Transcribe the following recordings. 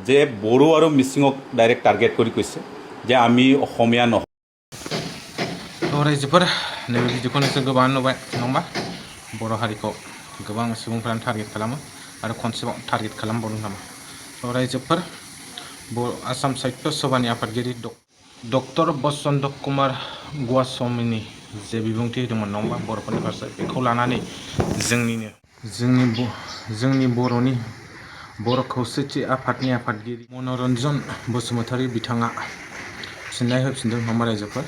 যে বড়ো আৰু মিচিঙক direct target কৰি কৈছে যে আমি অসমীয়া নহয়। रायजोफोर नैबे भिडिअखौ नोंसोर गोबां नुबाय नङा होमबा बर' हारिखौ गोबां सुबुंफ्रानो टार्गेट खालामो आरो खनसेबाव टार्गेट खालामबावदों नामा रायजोफोर आसाम साहित्य सभानि आफादगिरि डक्टर बसन्त कुमार गवास्वामीनि जे बिबुंथि होदोंमोन नङा होमबा बर'फोरनि फारसे बेखौ लानानै जोंनि बर' खौसेथि आफादनि आफादगिरि मनरन्जन बसुमतारी बिथाङा फिननाय होफिनदों नङा होमबा रायजोफोर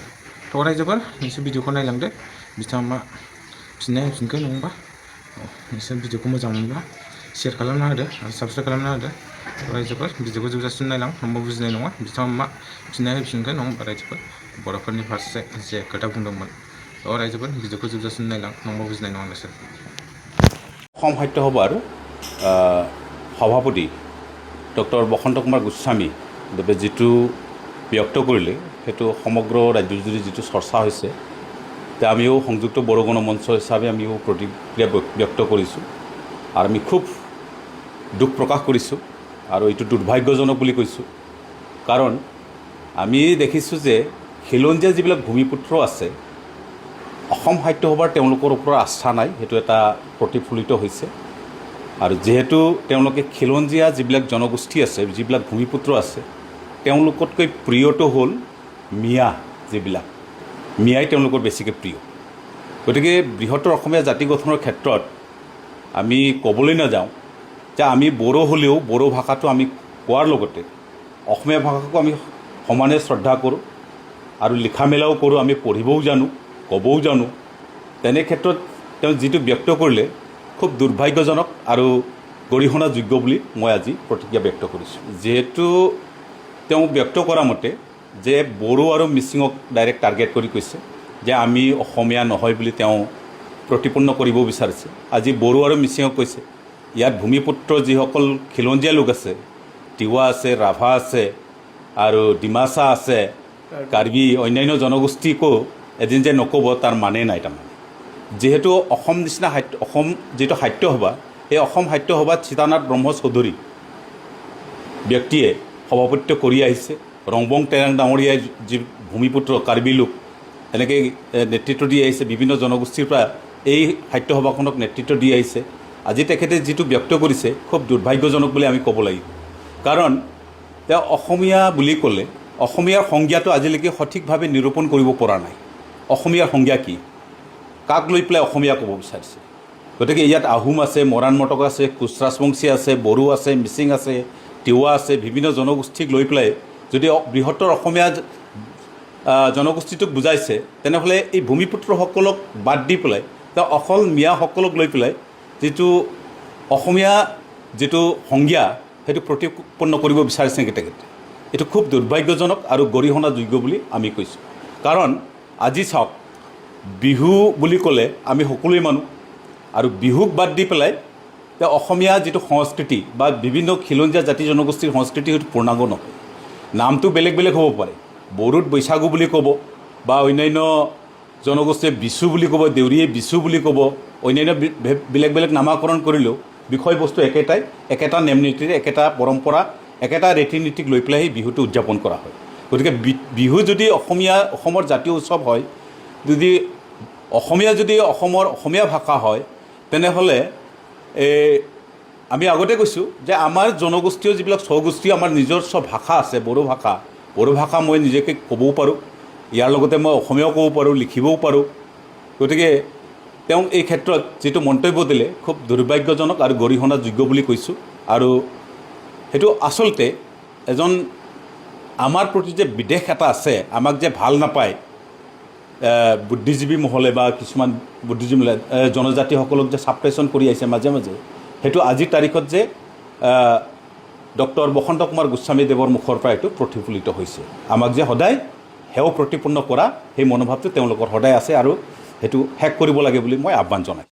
थ' रायजोफोर नोंसोर भिडिअखौ नायलांदो बिथाङा मा फिननाय होफिनगोन नङा होमबा नोंसोर भिडिअखौ मोजां मोनब्ला शेयार खालामना होदो आरो साबस्क्राइब खालामना होदो रायजोफोर भिडिअखौ जोबजासिम नायलां नोंबो बुजिनाय नङा बिथाङा मा फिननाय होफिनगोन नङा होमबा रायजोफोर बर'फोरनि फारसे जे खोथा बुंदोंमोन थ' रायजोफोर भिडिअखौ जोबजासिम नायलां नोंबो बुजिनाय नङा नोंसोर অসম সাহিত্য সভাৰ সভাপতি ডক্টৰ বসন্ত কুমাৰ গোস্বামী দেৱে যিটো ব্যক্ত কৰিলে সেইটো সমগ্ৰ ৰাজ্যজুৰি যিটো চৰ্চা হৈছে তে আমিও সংযুক্ত বড়ো গণমঞ্চ হিচাপে আমিও প্ৰতিক্ৰিয়া ব্যক্ত কৰিছোঁ আৰু আমি খুব দুখ প্ৰকাশ কৰিছোঁ আৰু এইটো দুৰ্ভাগ্যজনক বুলি কৈছোঁ কাৰণ আমি দেখিছোঁ যে খিলঞ্জীয়া যিবিলাক ভূমিপুত্ৰ আছে অসম সাহিত্য সভাৰ তেওঁলোকৰ ওপৰত আস্থা নাই সেইটো এটা প্ৰতিফলিত হৈছে আৰু যেহেতু তেওঁলোকে খিলঞ্জীয়া যিবিলাক জনগোষ্ঠী আছে যিবিলাক ভূমিপুত্ৰ আছে তেওঁলোকতকৈ প্ৰিয়টো হ'ল মিয়া যিবিলাক মিয়াই তেওঁলোকৰ বেছিকৈ প্ৰিয় গতিকে বৃহত্তৰ অসমীয়া জাতি গঠনৰ ক্ষেত্ৰত আমি ক'বলৈ নাযাওঁ যে আমি বড়ো হ'লেও বড়ো ভাষাটো আমি কোৱাৰ লগতে অসমীয়া ভাষাকো আমি সমানে শ্ৰদ্ধা কৰোঁ আৰু লিখা মেলাও কৰোঁ আমি পঢ়িবও জানো ক'বও জানো তেনে ক্ষেত্ৰত তেওঁ যিটো ব্যক্ত কৰিলে খুব দুৰ্ভাগ্যজনক আৰু গৰিহণাযোগ্য বুলি মই আজি প্ৰতিক্ৰিয়া ব্যক্ত কৰিছোঁ যিহেতু তেওঁ ব্যক্ত কৰা মতে যে বড়ো আৰু মিচিঙক ডাইৰেক্ট টাৰ্গেট কৰি কৈছে যে আমি অসমীয়া নহয় বুলি তেওঁ প্ৰতিপন্ন কৰিব বিচাৰিছে আজি বড়ো আৰু মিচিঙক কৈছে ইয়াত ভূমিপুত্ৰ যিসকল খিলঞ্জীয়া লোক আছে তিৱা আছে ৰাভা আছে আৰু ডিমাচা আছে কাৰ্বি অন্যান্য জনগোষ্ঠীকো এদিন যে নক'ব তাৰ মানে নাই তাৰমানে যেহেতু অসম নিচিনা অসম যিটো সাহিত্য সভা এই অসম সাহিত্য সভাত সীতানাথ ব্ৰহ্ম চৌধুৰী ব্যক্তিয়ে সভাপতিত্ব কৰি আহিছে ৰংবং তেৰাং ডাঙৰীয়াই যি ভূমিপুত্ৰ কাৰ্বি লোক এনেকৈ নেতৃত্ব দি আহিছে বিভিন্ন জনগোষ্ঠীৰ পৰা এই সাহিত্য সভাখনক নেতৃত্ব দি আহিছে আজি তেখেতে যিটো ব্যক্ত কৰিছে খুব দুৰ্ভাগ্যজনক বুলি আমি ক'ব লাগিব কাৰণ তেওঁ অসমীয়া বুলি ক'লে অসমীয়াৰ সংজ্ঞাটো আজিলৈকে সঠিকভাৱে নিৰূপণ কৰিব পৰা নাই অসমীয়াৰ সংজ্ঞা কি কাক লৈ পেলাই অসমীয়া ক'ব বিচাৰিছে গতিকে ইয়াত আহোম আছে মৰাণ মটক আছে কোচ ৰাজবংশী আছে বড়ো আছে মিচিং আছে তিৱা আছে বিভিন্ন জনগোষ্ঠীক লৈ পেলাই যদি বৃহত্তৰ অসমীয়া জনগোষ্ঠীটোক বুজাইছে তেনেহ'লে এই ভূমিপুত্ৰসকলক বাদ দি পেলাই তেওঁ অকল মিয়াসকলক লৈ পেলাই যিটো অসমীয়া যিটো সংজ্ঞা সেইটো প্ৰতিপন্ন কৰিব বিচাৰিছে তেখেতে এইটো খুব দুৰ্ভাগ্যজনক আৰু গৰিহণাযোগ্য বুলি আমি কৈছোঁ কাৰণ আজি চাওক বিহু বুলি ক'লে আমি সকলোৱে মানো আৰু বিহুক বাদ দি পেলাই তেওঁ অসমীয়া যিটো সংস্কৃতি বা বিভিন্ন খিলঞ্জীয়া জাতি জনগোষ্ঠীৰ সংস্কৃতি সেইটো পূৰ্ণাংগ নহয় নামটো বেলেগ বেলেগ হ'ব পাৰে বড়োত বৈশাগু বুলি ক'ব বা অন্যান্য জনগোষ্ঠীয়ে বিচু বুলি ক'ব দেউৰীয়ে বিচু বুলি ক'ব অন্যান্য বেলেগ বেলেগ নামাকৰণ কৰিলেও বিষয়বস্তু একেটাই একেটা নেম নীতিৰে একেটা পৰম্পৰা একেটা ৰীতি নীতিক লৈ পেলাই সেই বিহুটো উদযাপন কৰা হয় গতিকে বিহু যদি অসমৰ জাতীয় উৎসৱ হয় যদি অসমীয়া ভাষা হয় তেনেহ'লে আমি আগতে কৈছোঁ যে আমাৰ জনগোষ্ঠীয় যিবিলাক স্বগোষ্ঠী আমাৰ নিজস্ব ভাষা আছে বড়ো ভাষা মই নিজকে ক'বও পাৰোঁ ইয়াৰ লগতে মই অসমীয়াও ক'ব পাৰোঁ লিখিবও পাৰোঁ গতিকে তেওঁ এই ক্ষেত্ৰত যিটো মন্তব্য দিলে খুব দুৰ্ভাগ্যজনক আৰু গৰিহণাযোগ্য বুলি কৈছোঁ আৰু সেইটো আচলতে এজন আমাৰ প্ৰতি যে বিদেশ এটা আছে আমাক যে ভাল নাপায় বুদ্ধিজীৱী মহলে বা কিছুমান বুদ্ধিজীৱী জনজাতিসকলক যে ছাপ্ৰেশ্যন কৰি আহিছে মাজে মাজে সেইটো আজিৰ তাৰিখত যে ডক্টৰ বসন্ত কুমাৰ গোস্বামী দেৱৰ মুখৰ পৰা এইটো প্ৰতিফলিত হৈছে আমাক যে সদায় সেৱা প্ৰতিপন্ন কৰা সেই মনোভাৱটো তেওঁলোকৰ সদায় আছে আৰু সেইটো শেষ কৰিব লাগে বুলি মই আহ্বান জনাই